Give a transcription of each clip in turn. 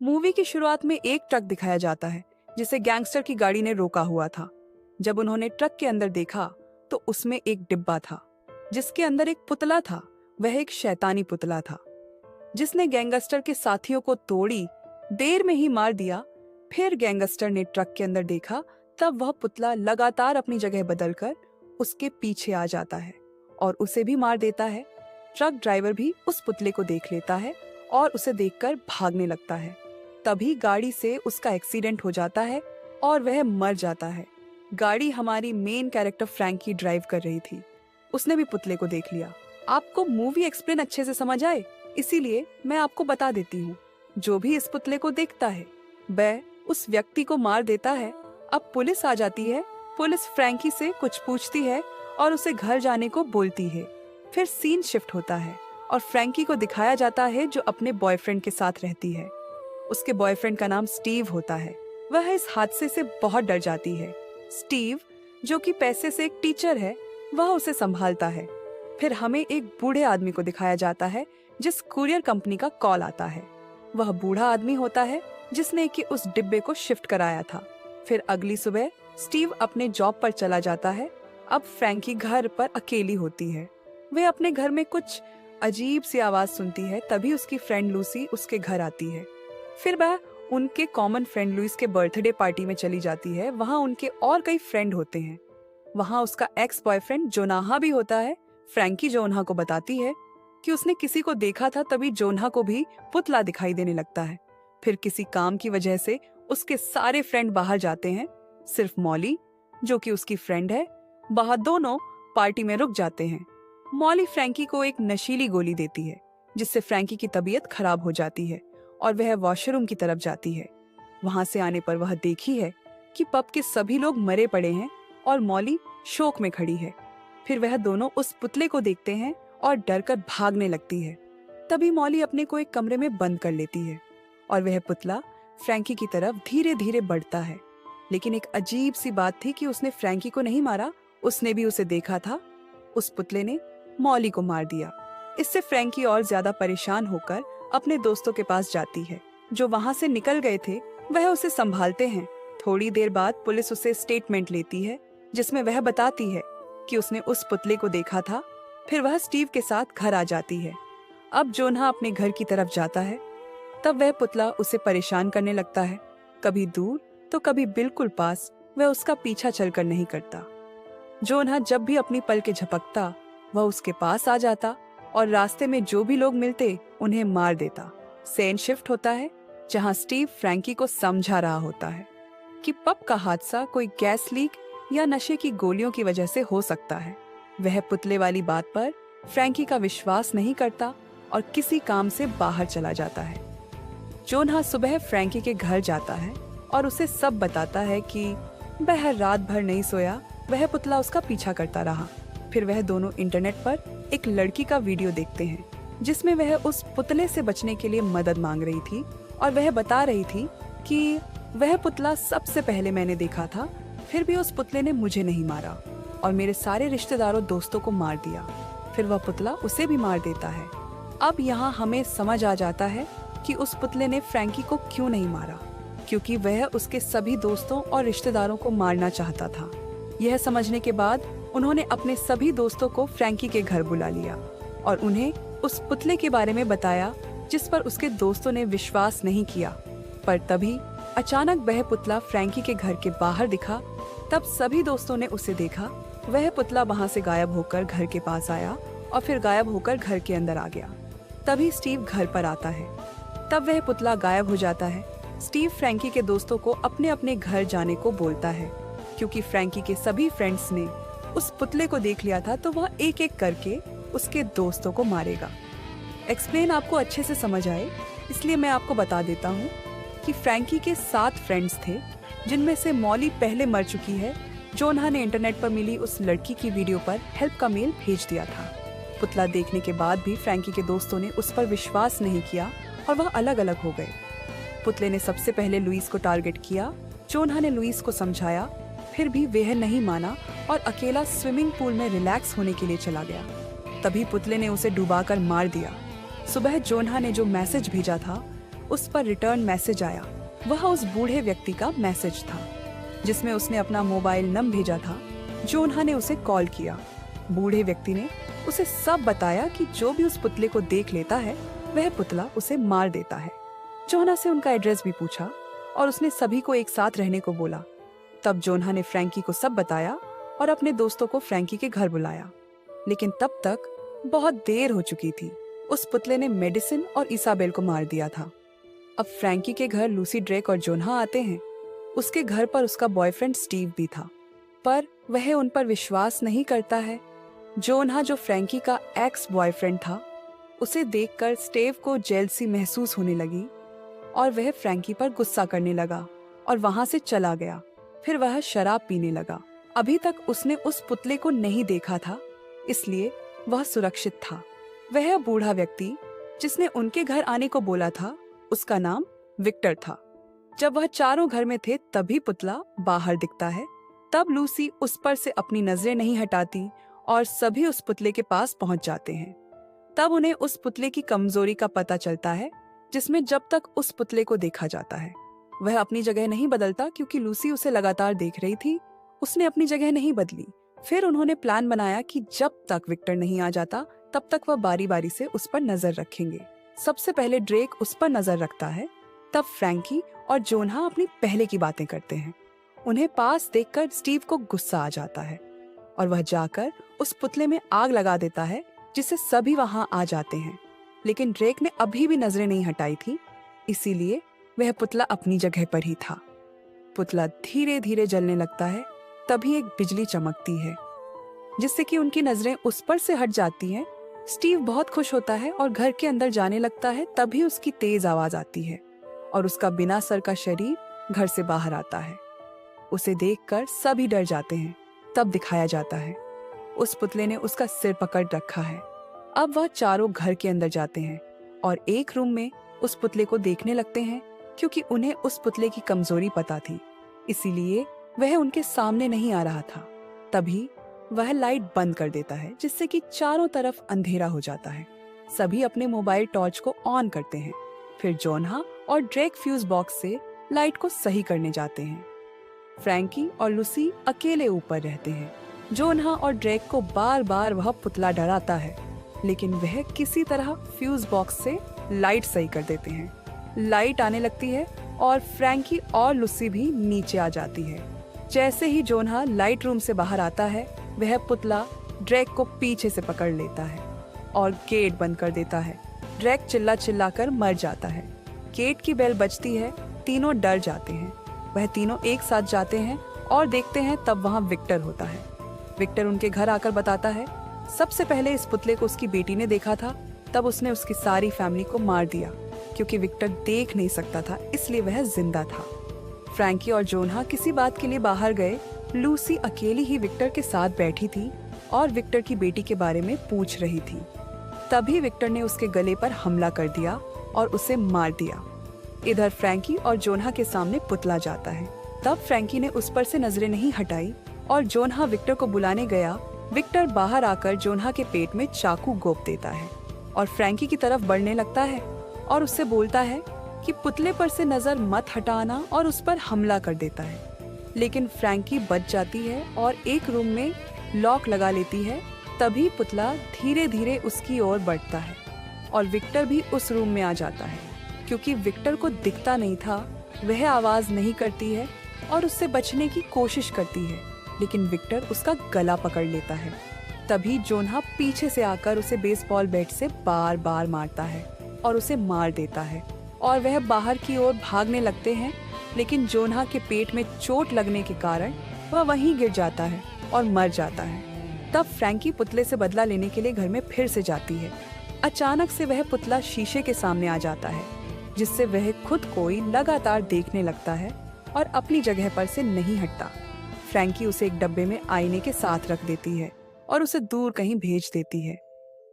Movie की शुरुआत में एक ट्रक दिखाया जाता है जिसे गैंगस्टर की गाड़ी ने रोका हुआ था। जब उन्होंने ट्रक के अंदर देखा तो उसमें एक डिब्बा था जिसके अंदर एक पुतला था। वह एक शैतानी पुतला था जिसने गैंगस्टर के साथियों को तोड़ी देर में ही मार दिया। फिर गैंगस्टर ने ट्रक के अंदर देखा, तब वह पुतला लगातार अपनी जगह बदलकर उसके पीछे आ जाता है और उसे भी मार देता है। ट्रक ड्राइवर भी उस पुतले को देख लेता है और उसे देखकर भागने लगता है। तभी गाड़ी से उसका एक्सीडेंट हो जाता है और वह मर जाता है। गाड़ी हमारी मेन कैरेक्टर फ्रैंकी ड्राइव कर रही थी। उसने भी पुतले को देख लिया। आपको मूवी एक्सप्लेन अच्छे से समझ आए, इसीलिए मैं आपको बता देती हूँ। जो भी इस पुतले को देखता है वह उस व्यक्ति को मार देता है। अब पुलिस आ जाती है। पुलिस फ्रैंकी से कुछ पूछती है और उसे घर जाने को बोलती है। फिर सीन शिफ्ट होता है और फ्रैंकी को दिखाया जाता है जो अपने बॉयफ्रेंड के साथ रहती है। उसके बॉयफ्रेंड का नाम स्टीव होता है। वह इस हादसे से बहुत डर जाती है। स्टीव, जो कि पैसे से एक टीचर है, वह उसे संभालता है। फिर हमें एक बूढ़े आदमी को दिखाया जाता है जिस कुरियर कंपनी का कॉल आता है। वह बूढ़ा आदमी होता है जिसने कि उस डिब्बे को शिफ्ट कराया था। फिर अगली सुबह स्टीव अपने जॉब पर चला जाता है। अब फ्रैंकी घर पर अकेली होती है। वह अपने घर में कुछ अजीब सी आवाज सुनती है। तभी उसकी फ्रेंड लूसी उसके घर आती है। फिर वह उनके कॉमन फ्रेंड लुइस के बर्थडे पार्टी में चली जाती है। वहाँ उनके और कई फ्रेंड होते हैं। वहाँ उसका एक्स बॉयफ्रेंड जोनाहा भी होता है। फ्रैंकी जोनाहा को बताती है कि उसने किसी को देखा था, तभी जोनाहा को भी पुतला दिखाई देने लगता है। फिर किसी काम की वजह से उसके सारे फ्रेंड बाहर जाते हैं। सिर्फ मॉली, जो कि उसकी फ्रेंड है, वह दोनों पार्टी में रुक जाते हैं। मॉली फ्रैंकी को एक नशीली गोली देती है जिससे फ्रैंकी की तबीयत खराब हो जाती है और वह वॉशरूम की तरफ जाती है। वहां से आने पर वह देखी है कि पब के सभी लोग मरे पड़े हैं और मॉली शोक में खड़ी है। फिर वह दोनों उस पुतले को देखते हैं और डरकर भागने लगती है। तभी मॉली अपने को एक कमरे में बंद कर लेती है और वह पुतला फ्रैंकी की तरफ धीरे धीरे बढ़ता है। लेकिन एक अजीब सी बात थी कि उसने फ्रैंकी को नहीं मारा, उसने भी उसे देखा था। उस पुतले ने मॉली को मार दिया। इससे फ्रैंकी और ज्यादा परेशान होकर अपने दोस्तों के पास जाती है जो वहां से निकल गए थे। वह उसे संभालते हैं। थोड़ी देर बाद पुलिस उसे स्टेटमेंट लेती है जिसमें वह बताती है कि उसने उस पुतले को देखा था। फिर वह स्टीव के साथ घर आ जाती है। अब जोनाहा अपने घर की तरफ जाता है। तब वह पुतला उसे परेशान करने लगता है। कभी दूर तो कभी बिल्कुल पास। वह उसका पीछा चलकर नहीं करता। जोनाहा जब भी अपनी पलकें झपकता वह उसके पास आ जाता और रास्ते में जो भी लोग मिलते उन्हें मार देता। सीन शिफ्ट होता है जहां स्टीव फ्रैंकी को समझा रहा होता है कि पब का हादसा कोई गैस लीक या नशे की गोलियों की वजह से हो सकता है। वह पुतले वाली बात पर फ्रैंकी का विश्वास नहीं करता और किसी काम से बाहर चला जाता है। जोनाहा सुबह फ्रैंकी के घर जाता है और उसे सब बताता है कि वह रात भर नहीं सोया, वह पुतला उसका पीछा करता रहा। फिर वह दोनों इंटरनेट पर एक लड़की का वीडियो देखते हैं जिसमें वह उस पुतले से बचने के लिए मदद मांग रही थी और वह बता रही थी कि वह पुतला सबसे पहले मैंने देखा था, फिर भी उस पुतले ने मुझे नहीं मारा और मेरे सारे रिश्तेदारों दोस्तों को मार दिया। फिर वह पुतला उसे भी मार देता है। अब यहाँ हमें समझ आ जाता है कि उस पुतले ने फ्रैंकी को क्यों नहीं मारा, क्योंकि वह उसके सभी दोस्तों और रिश्तेदारों को मारना चाहता था। यह समझने के बाद उन्होंने अपने सभी दोस्तों को फ्रैंकी के घर बुला लिया और उन्हें उस पुतले के बारे में बताया जिस पर उसके दोस्तों ने विश्वास नहीं किया। पर तभी अचानक वह पुतला फ्रैंकी के घर के बाहर दिखा। तब सभी दोस्तों ने उसे देखा। वह पुतला वहां से गायब होकर घर के पास आया और फिर गायब होकर घर के अंदर आ गया। तभी स्टीव घर पर आता है। तब वह पुतला गायब हो जाता है। स्टीव फ्रैंकी के दोस्तों को अपने अपने घर जाने को बोलता है क्योंकि फ्रैंकी के सभी फ्रेंड्स ने उस पुतले को देख लिया था, तो वह एक एक करके उसके दोस्तों को मारेगा। एक्सप्लेन आपको अच्छे से समझ आए इसलिए मैं आपको बता देता हूँ कि फ्रैंकी के 7 फ्रेंड्स थे जिनमें से मॉली पहले मर चुकी है। जोनाहा ने इंटरनेट पर मिली उस लड़की की वीडियो पर हेल्प का मेल भेज दिया था। पुतला देखने के बाद भी फ्रैंकी के दोस्तों ने उस पर विश्वास नहीं किया और वह अलग अलग हो गए। पुतले ने सबसे पहले लुइस को टारगेट किया। जोनाहा ने लुइस को समझाया, फिर भी वह नहीं माना और अकेला स्विमिंग पूल में रिलैक्स होने के लिए चला गया। तभी पुतले ने उसे डुबाकर मार दिया। सुबह जोनाहा ने जो मैसेज भेजा था उस पर रिटर्न मैसेज आया। वह उस बूढ़े व्यक्ति का मैसेज था जिसमें उसने अपना मोबाइल नंबर भेजा था। जोन्हा ने उसे कॉल किया। बूढ़े व्यक्ति ने उसे सब बताया कि जो भी उस पुतले को देख लेता है वह पुतला उसे मार देता है। जोन्हा से उनका एड्रेस भी पूछा और उसने सभी को एक साथ रहने को बोला। तब जोन्हा ने फ्रैंकी को सब बताया और अपने दोस्तों को फ्रैंकी के घर बुलाया। लेकिन तब तक बहुत देर हो चुकी थी। उस पुतले ने मेडिसिन और इसाबेल को मार दिया था। अब फ्रैंकी के घर लूसी, ड्रेक और जोन्हा आते हैं। उसके घर पर उसका बॉयफ्रेंड स्टीव भी था, पर वह उन पर विश्वास नहीं करता है। जोन्हा, जो फ्रैंकी का एक्स बॉयफ्रेंड था, उसे देखकर स्टीव को जेलसी महसूस होने लगी और वह फ्रैंकी पर गुस्सा करने लगा और वहां से चला गया। फिर वह शराब पीने लगा। अभी तक उसने उस पुतले को नहीं देखा था, इसलिए वह सुरक्षित था। वह बूढ़ा व्यक्ति जिसने उनके घर आने को बोला था, उसका नाम विक्टर था। जब वह चारों घर में थे तभी पुतला बाहर दिखता है। तब लूसी उस पर से अपनी नजरें नहीं हटाती और सभी उस पुतले के पास पहुंच जाते हैं। तब उन्हें उस पुतले की कमजोरी का पता चलता है, जिसमें जब तक उस पुतले को देखा जाता है वह अपनी जगह नहीं बदलता, क्योंकि लूसी उसे लगातार देख रही थी। उसने अपनी जगह नहीं बदली। फिर उन्होंने प्लान बनाया कि जब तक विक्टर नहीं आ जाता तब तक वह बारी बारी से उस पर नजर रखेंगे। सबसे पहले ड्रेक उस पर नजर रखता है। तब फ्रैंकी और जोन्हा अपनी पहले की बातें करते हैं। उन्हें पास देखकर स्टीव को गुस्सा आ जाता है और वह जाकर उस पुतले में आग लगा देता है, जिससे सभी वहां आ जाते हैं। लेकिन ड्रेक ने अभी भी नजरें नहीं हटाई थी, इसीलिए वह पुतला अपनी जगह पर ही था। पुतला धीरे धीरे जलने लगता है। तभी एक बिजली चमकती है, जिससे कि उनकी नजरें उस पर से हट जाती हैं। स्टीव बहुत खुश होता है और घर के अंदर जाने लगता है। तभी उसकी तेज आवाज आती है और उसका बिना सर का शरीर घर से बाहर आता है। उसे देखकर सभी डर जाते हैं। तब दिखाया जाता है उस पुतले ने उसका सिर पकड़ रखा है। अब वह चारों घर के अंदर जाते हैं और एक रूम में उस पुतले को देखने लगते हैं, क्योंकि उन्हें उस पुतले की कमजोरी पता थी, इसीलिए वह उनके सामने नहीं आ रहा था। तभी वह लाइट बंद कर देता है, जिससे कि चारों तरफ अंधेरा हो जाता है। सभी अपने मोबाइल टॉर्च को ऑन करते हैं। फिर जोन्हा और ड्रेक फ्यूज बॉक्स से लाइट को सही करने जाते हैं। फ्रैंकी और लूसी अकेले ऊपर रहते हैं। जोन्हा और ड्रेक को बार बार वह पुतला डराता है, लेकिन वह किसी तरह फ्यूज बॉक्स से लाइट सही कर देते हैं। लाइट आने लगती है और फ्रैंकी और लूसी भी नीचे आ जाती है। जैसे ही जोन्हा लाइट रूम से बाहर आता है, वह पुतला ड्रेक को पीछे से पकड़ लेता है और गेट बंद कर देता है। ड्रेक चिल्ला चिल्ला कर मर जाता है। गेट की बेल बजती है। तीनों डर जाते हैं। वह तीनों एक साथ जाते हैं और देखते हैं, तब वहाँ विक्टर होता है। विक्टर उनके घर आकर बताता है, सबसे पहले इस पुतले को उसकी बेटी ने देखा था, तब उसने उसकी सारी फैमिली को मार दिया। क्योंकि विक्टर देख नहीं सकता था, इसलिए वह जिंदा था। फ्रैंकी और जोन्हा किसी बात के लिए बाहर गए। लूसी अकेली ही विक्टर के साथ बैठी थी और विक्टर की बेटी के बारे में पूछ रही थी। तभी विक्टर ने उसके गले पर हमला कर दिया और उसे मार दिया। इधर फ्रैंकी और जोन्हा के सामने पुतला जाता है। तब फ्रैंकी ने उस पर से नजरें नहीं हटाई और जोन्हा विक्टर को बुलाने गया। विक्टर बाहर आकर जोन्हा के पेट में चाकू गोप देता है और फ्रैंकी की तरफ बढ़ने लगता है और उससे बोलता है कि पुतले पर से नजर मत हटाना, और उस पर हमला कर देता है। लेकिन फ्रैंकी बच जाती है और एक रूम में लॉक लगा लेती है। तभी पुतला धीरे धीरे उसकी ओर बढ़ता है और विक्टर भी उस रूम में आ जाता है। क्योंकि विक्टर को दिखता नहीं था, वह आवाज नहीं करती है और उससे बचने की कोशिश करती है, लेकिन विक्टर उसका गला पकड़ लेता है। तभी जोन्हा पीछे से आकर उसे बेसबॉल बैट से बार बार मारता है और उसे मार देता है और वह बाहर की ओर भागने लगते हैं। लेकिन जोन्हा के पेट में चोट लगने के कारण वह वहीं गिर जाता है और मर जाता है। तब फ्रैंकी पुतले से बदला लेने के लिए घर में फिर से जाती है। अचानक से वह पुतला शीशे के सामने आ जाता है, जिससे वह खुद को ही लगातार देखने लगता है और अपनी जगह पर से नहीं हटता। फ्रैंकी उसे एक डब्बे में आईने के साथ रख देती है और उसे दूर कहीं भेज देती है।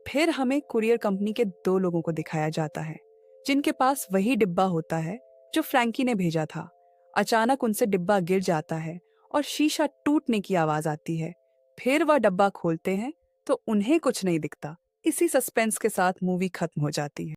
फिर हमें कुरियर कंपनी के 2 लोगों को दिखाया जाता है, जिनके पास वही डिब्बा होता है जो फ्रैंकी ने भेजा था। अचानक उनसे डिब्बा गिर जाता है और शीशा टूटने की आवाज आती है। फिर वह डब्बा खोलते हैं तो उन्हें कुछ नहीं दिखता। इसी सस्पेंस के साथ मूवी खत्म हो जाती है।